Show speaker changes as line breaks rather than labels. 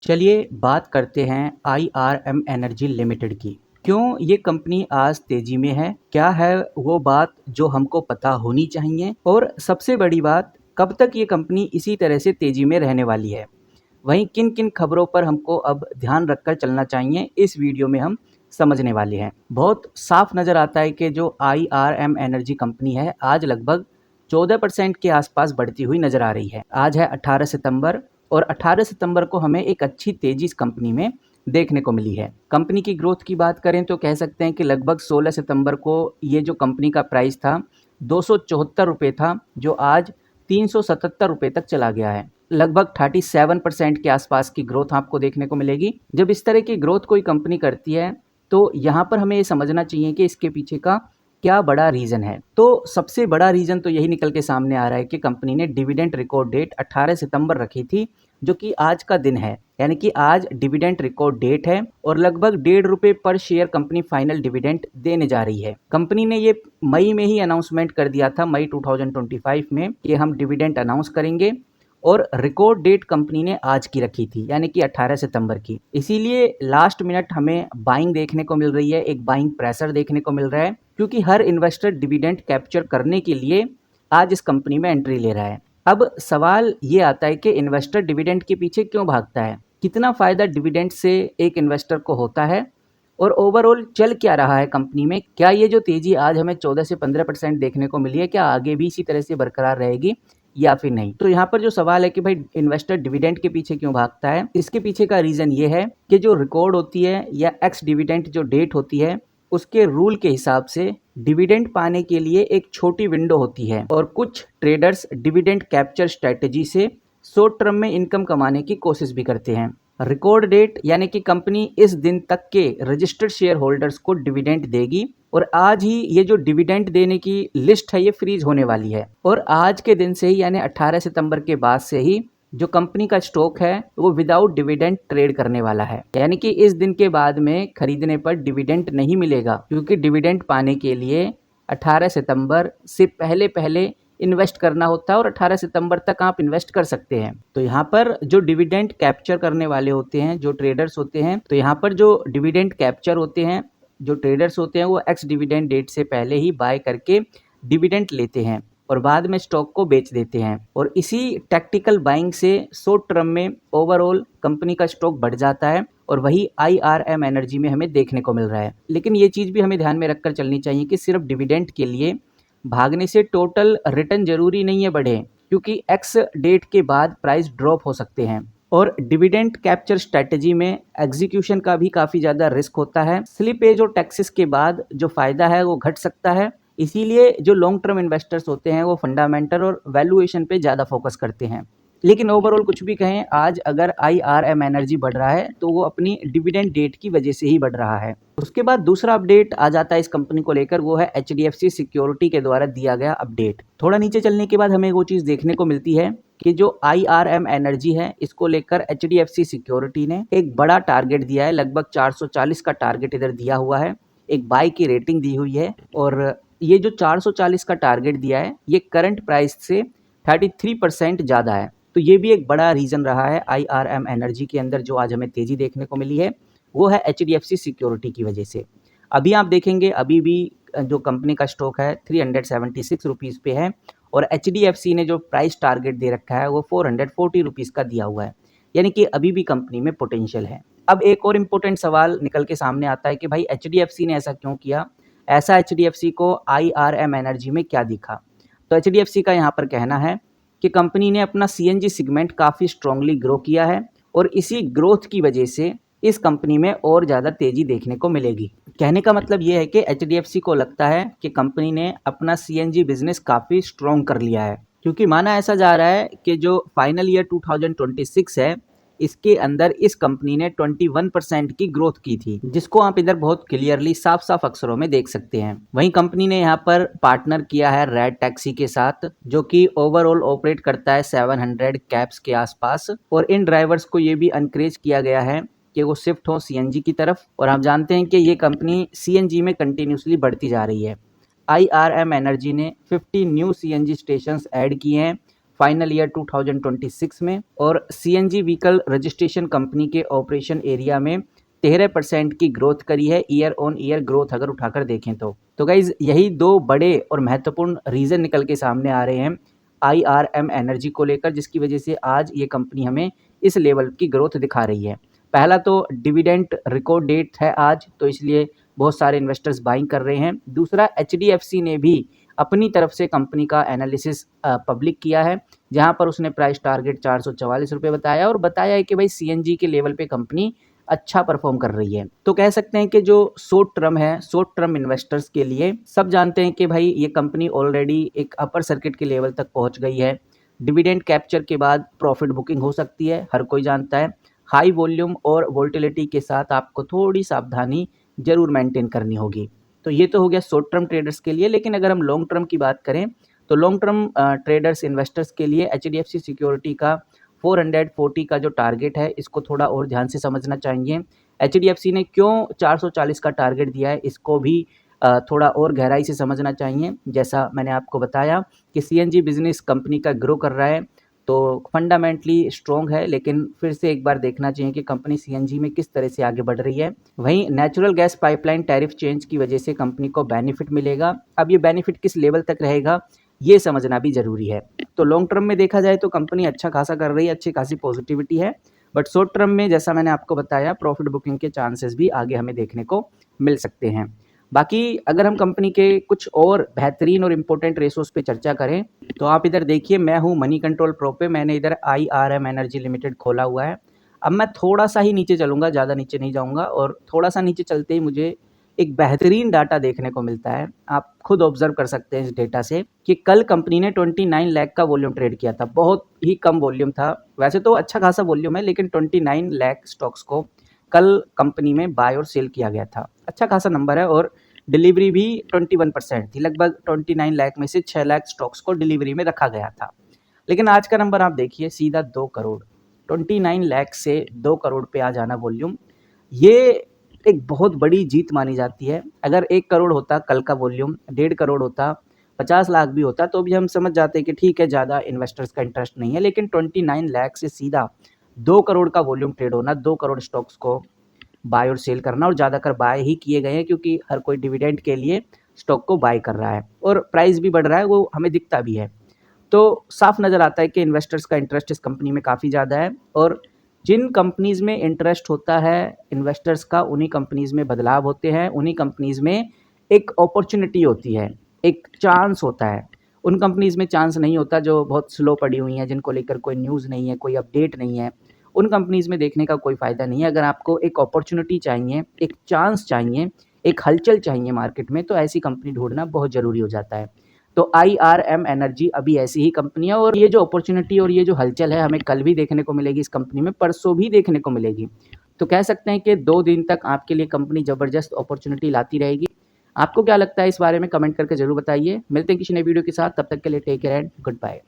चलिए बात करते हैं IRM एनर्जी लिमिटेड की। क्यों ये कंपनी आज तेजी में है, क्या है वो बात जो हमको पता होनी चाहिए, और सबसे बड़ी बात, कब तक ये कंपनी इसी तरह से तेजी में रहने वाली है। वहीं किन किन खबरों पर हमको अब ध्यान रखकर चलना चाहिए, इस वीडियो में हम समझने वाले हैं। बहुत साफ नज़र आता है कि जो IRM एनर्जी कंपनी है आज लगभग 14% के आसपास बढ़ती हुई नज़र आ रही है। आज है 18 सितंबर और 18 सितंबर को हमें एक अच्छी तेजी इस कंपनी में देखने को मिली है। कंपनी की ग्रोथ की बात करें तो कह सकते हैं कि लगभग 16 सितंबर को ये जो कंपनी का प्राइस था 274 रुपये था, जो आज 377 रुपये तक चला गया है। लगभग 37% के आसपास की ग्रोथ आपको देखने को मिलेगी। जब इस तरह की ग्रोथ कोई कंपनी करती है तो यहाँ पर हमें ये समझना चाहिए कि इसके पीछे का क्या बड़ा रीज़न है। तो सबसे बड़ा रीज़न तो यही निकल के सामने आ रहा है कि कंपनी ने डिविडेंड रिकॉर्ड डेट 18 सितंबर रखी थी, जो कि आज का दिन है। यानी कि आज डिविडेंड रिकॉर्ड डेट है और लगभग ₹1.5 पर शेयर कंपनी फाइनल डिविडेंड देने जा रही है। कंपनी ने ये मई में ही अनाउंसमेंट कर दिया था, मई 2025 में, कि हम डिविडेंड अनाउंस करेंगे, और रिकॉर्ड डेट कंपनी ने आज की रखी थी, यानी कि 18 सितंबर की। इसीलिए लास्ट मिनट हमें बाइंग देखने को मिल रही है, एक बाइंग प्रेशर देखने को मिल रहा है, क्योंकि हर इन्वेस्टर डिविडेंड कैप्चर करने के लिए आज इस कंपनी में एंट्री ले रहा है। अब सवाल ये आता है कि इन्वेस्टर डिविडेंड के पीछे क्यों भागता है, कितना फ़ायदा डिविडेंड से एक इन्वेस्टर को होता है, और ओवरऑल चल क्या रहा है कंपनी में। क्या ये जो तेज़ी आज हमें 14 से 15% देखने को मिली है, क्या आगे भी इसी तरह से बरकरार रहेगी या फिर नहीं। तो यहाँ पर जो सवाल है कि भाई इन्वेस्टर डिविडेंड के पीछे क्यों भागता है, इसके पीछे का रीज़न ये है कि जो रिकॉर्ड होती है या एक्स डिविडेंड जो डेट होती है, उसके रूल के हिसाब से डिविडेंड पाने के लिए एक छोटी विंडो होती है, और कुछ ट्रेडर्स डिविडेंड कैप्चर स्ट्रेटजी से शॉर्ट टर्म में इनकम कमाने की कोशिश भी करते हैं। रिकॉर्ड डेट यानी कि कंपनी इस दिन तक के रजिस्टर्ड शेयर होल्डर्स को डिविडेंड देगी, और आज ही ये जो डिविडेंड देने की लिस्ट है ये फ्रीज होने वाली है, और आज के दिन से ही यानी 18 सितंबर के बाद से ही जो कंपनी का स्टॉक है वो विदाउट डिविडेंड ट्रेड करने वाला है। यानी कि इस दिन के बाद में खरीदने पर डिविडेंड नहीं मिलेगा, क्योंकि डिविडेंड पाने के लिए 18 सितंबर से पहले पहले इन्वेस्ट करना होता है, और 18 सितंबर तक आप इन्वेस्ट कर सकते हैं। तो यहाँ पर जो डिविडेंड कैप्चर करने वाले होते हैं, जो ट्रेडर्स होते हैं, तो यहाँ पर जो डिविडेंड कैप्चर होते हैं, जो ट्रेडर्स होते हैं, वो एक्स डिविडेंड डेट से पहले ही बाय करके डिविडेंड लेते हैं और बाद में स्टॉक को बेच देते हैं, और इसी टैक्टिकल बाइंग से शॉर्ट टर्म में ओवरऑल कंपनी का स्टॉक बढ़ जाता है, और वही IRM एनर्जी में हमें देखने को मिल रहा है। लेकिन ये चीज़ भी हमें ध्यान में रखकर चलनी चाहिए कि सिर्फ डिविडेंड के लिए भागने से टोटल रिटर्न जरूरी नहीं है बढ़े, क्योंकि एक्स डेट के बाद प्राइस ड्रॉप हो सकते हैं, और डिविडेंड कैप्चर स्ट्रेटजी में एग्जीक्यूशन का भी काफ़ी ज़्यादा रिस्क होता है। स्लिपेज और टैक्सेस के बाद जो फ़ायदा है वो घट सकता है। इसीलिए जो लॉन्ग टर्म इन्वेस्टर्स होते हैं वो फंडामेंटल और वैल्यूएशन पे ज़्यादा फोकस करते हैं। लेकिन ओवरऑल कुछ भी कहें, आज अगर IRM एनर्जी बढ़ रहा है तो वो अपनी डिविडेंड डेट की वजह से ही बढ़ रहा है। उसके बाद दूसरा अपडेट आ जाता है इस कंपनी को लेकर, वो है HDFC सिक्योरिटी के द्वारा दिया गया अपडेट। थोड़ा नीचे चलने के बाद हमें वो चीज़ देखने को मिलती है कि जो IRM एनर्जी है, इसको लेकर HDFC सिक्योरिटी ने एक बड़ा टारगेट दिया है। लगभग 440 का टारगेट इधर दिया हुआ है, एक बाय की रेटिंग दी हुई है, और ये जो 440 का टारगेट दिया है ये करंट प्राइस से 33% ज़्यादा है। तो ये भी एक बड़ा रीज़न रहा है IRM एनर्जी के अंदर जो आज हमें तेज़ी देखने को मिली है, वो है HDFC सिक्योरिटी की वजह से। अभी आप देखेंगे अभी भी जो कंपनी का स्टॉक है 376 रुपीज़ पे है, और HDFC ने जो प्राइस टारगेट दे रखा है वो 440 रुपीज़ का दिया हुआ है, यानी कि अभी भी कंपनी में पोटेंशियल है। अब एक और इम्पोर्टेंट सवाल निकल के सामने आता है कि भाई HDFC ने ऐसा क्यों किया, ऐसा HDFC को IRM एनर्जी में क्या दिखा। तो HDFC का यहाँ पर कहना है कि कंपनी ने अपना CNG सेगमेंट काफ़ी स्ट्रांगली ग्रो किया है, और इसी ग्रोथ की वजह से इस कंपनी में और ज़्यादा तेज़ी देखने को मिलेगी। कहने का मतलब ये है कि HDFC को लगता है कि कंपनी ने अपना CNG बिजनेस काफ़ी स्ट्रॉन्ग कर लिया है, क्योंकि माना ऐसा जा रहा है कि जो फाइनल ईयर 2026 है, इसके अंदर इस कंपनी ने 21% की ग्रोथ की थी, जिसको आप इधर बहुत क्लियरली साफ साफ अक्षरों में देख सकते हैं। वहीं कंपनी ने यहाँ पर पार्टनर किया है रेड टैक्सी के साथ, जो कि ओवरऑल ऑपरेट करता है 700 कैब्स के आसपास, और इन ड्राइवर्स को ये भी एनकरेज किया गया है कि वो शिफ्ट हो CNG की तरफ, और आप जानते हैं कि ये कंपनी CNG में कंटिन्यूसली बढ़ती जा रही है। IRM एनर्जी ने 50 न्यू CNG स्टेशंस ऐड किए हैं, फाइनल ईयर 2026 में, और सीएनजी व्हीकल रजिस्ट्रेशन कंपनी के ऑपरेशन एरिया में 13% की ग्रोथ करी है ईयर ऑन ईयर ग्रोथ अगर उठाकर देखें तो गाइज यही दो बड़े और महत्वपूर्ण रीज़न निकल के सामने आ रहे हैं आईआरएम एनर्जी को लेकर, जिसकी वजह से आज ये कंपनी हमें इस लेवल की ग्रोथ दिखा रही है। पहला तो डिविडेंड रिकॉर्ड डेट है आज, तो इसलिए बहुत सारे इन्वेस्टर्स बाइंग कर रहे हैं। दूसरा, एचडीएफसी ने भी अपनी तरफ से कंपनी का एनालिसिस पब्लिक किया है, जहां पर उसने प्राइस टारगेट 444 रुपये बताया और बताया है कि भाई सीएनजी के लेवल पे कंपनी अच्छा परफॉर्म कर रही है। तो कह सकते हैं कि जो शॉर्ट टर्म है, शॉर्ट टर्म इन्वेस्टर्स के लिए सब जानते हैं कि भाई ये कंपनी ऑलरेडी एक अपर सर्किट के लेवल तक पहुंच गई है। डिविडेंड कैप्चर के बाद प्रॉफिट बुकिंग हो सकती है, हर कोई जानता है। हाई वॉल्यूम और वोल्टिलिटी के साथ आपको थोड़ी सावधानी जरूर मेंटेन करनी होगी। तो ये तो हो गया शॉर्ट टर्म ट्रेडर्स के लिए, लेकिन अगर हम लॉन्ग टर्म की बात करें तो लॉन्ग टर्म ट्रेडर्स इन्वेस्टर्स के लिए एचडीएफसी सिक्योरिटी का 440 का जो टारगेट है इसको थोड़ा और ध्यान से समझना चाहिए। एचडीएफसी ने क्यों 440 का टारगेट दिया है इसको भी थोड़ा और गहराई से समझना चाहिए। जैसा मैंने आपको बताया कि सीएनजी बिजनेस कंपनी का ग्रो कर रहा है, तो फंडामेंटली स्ट्रॉन्ग है, लेकिन फिर से एक बार देखना चाहिए कि कंपनी सीएनजी में किस तरह से आगे बढ़ रही है। वहीं natural gas pipeline tariff change की वजह से कंपनी को बेनिफिट मिलेगा। अब ये बेनिफिट किस लेवल तक रहेगा ये समझना भी ज़रूरी है। तो लॉन्ग टर्म में देखा जाए तो कंपनी अच्छा खासा कर रही है, अच्छी खासी पॉजिटिविटी है, बट शॉर्ट टर्म में जैसा मैंने आपको बताया प्रॉफिट बुकिंग के चांसेस भी आगे हमें देखने को मिल सकते हैं। बाकी अगर हम कंपनी के कुछ और बेहतरीन और इम्पोर्टेंट रेशोज पे चर्चा करें तो आप इधर देखिए, मैं हूँ मनी कंट्रोल प्रो पे, मैंने इधर आईआरएम एनर्जी लिमिटेड खोला हुआ है। अब मैं थोड़ा सा ही नीचे चलूँगा, ज़्यादा नीचे नहीं जाऊँगा, और थोड़ा सा नीचे चलते ही मुझे एक बेहतरीन डाटा देखने को मिलता है। आप खुद ऑब्जर्व कर सकते हैं इस डेटा से कि कल कंपनी ने 29 लाख का वॉल्यूम ट्रेड किया था। बहुत ही कम वॉल्यूम था, वैसे तो अच्छा खासा वॉल्यूम है, लेकिन 29 लाख स्टॉक्स को कल कंपनी में बाय और सेल किया गया था। अच्छा खासा नंबर है, और डिलीवरी भी 21% थी। लगभग 29 लाख में से 6 लाख स्टॉक्स को डिलीवरी में रखा गया था। लेकिन आज का नंबर आप देखिए, सीधा 2 करोड़, 29 लाख से 2 करोड़ पे आ जाना वॉल्यूम, ये एक बहुत बड़ी जीत मानी जाती है। अगर 1 करोड़ होता कल का वॉल्यूम, 1.5 करोड़ होता, 50 लाख भी होता, तो भी हम समझ जाते कि ठीक है, ज़्यादा इन्वेस्टर्स का इंटरेस्ट नहीं है। लेकिन 29 लाख से सीधा 2 करोड़ का वॉल्यूम ट्रेड होना, 2 करोड़ स्टॉक्स को बाय और सेल करना, और ज़्यादातर बाय ही किए गए हैं क्योंकि हर कोई डिविडेंड के लिए स्टॉक को बाय कर रहा है और प्राइस भी बढ़ रहा है, वो हमें दिखता भी है। तो साफ नज़र आता है कि इन्वेस्टर्स का इंटरेस्ट इस कंपनी में काफ़ी ज़्यादा है, और जिन कंपनीज़ में इंटरेस्ट होता है इन्वेस्टर्स का, उन्हीं कंपनीज़ में बदलाव होते हैं, उन्हीं कंपनीज़ में एक अपॉर्चुनिटी होती है, एक चांस होता है। उन कंपनीज़ में चांस नहीं होता जो बहुत स्लो पड़ी हुई हैं, जिनको लेकर कोई न्यूज़ नहीं है, कोई अपडेट नहीं है। उन कंपनीज़ में देखने का कोई फ़ायदा नहीं है। अगर आपको एक अपॉर्चुनिटी चाहिए, एक चांस चाहिए, एक हलचल चाहिए मार्केट में, तो ऐसी कंपनी ढूँढना बहुत ज़रूरी हो जाता है। तो आईआरएम एनर्जी अभी ऐसी ही कंपनी है, और ये जो अपॉर्चुनिटी और ये जो हलचल है हमें कल भी देखने को मिलेगी इस कंपनी में, परसों भी देखने को मिलेगी। तो कह सकते हैं कि 2 दिन तक आपके लिए कंपनी ज़बरदस्त अपॉर्चुनिटी लाती रहेगी। आपको क्या लगता है इस बारे में कमेंट करके ज़रूर बताइए। मिलते हैं किसी नए वीडियो के साथ, तब तक के लिए take care and good bye.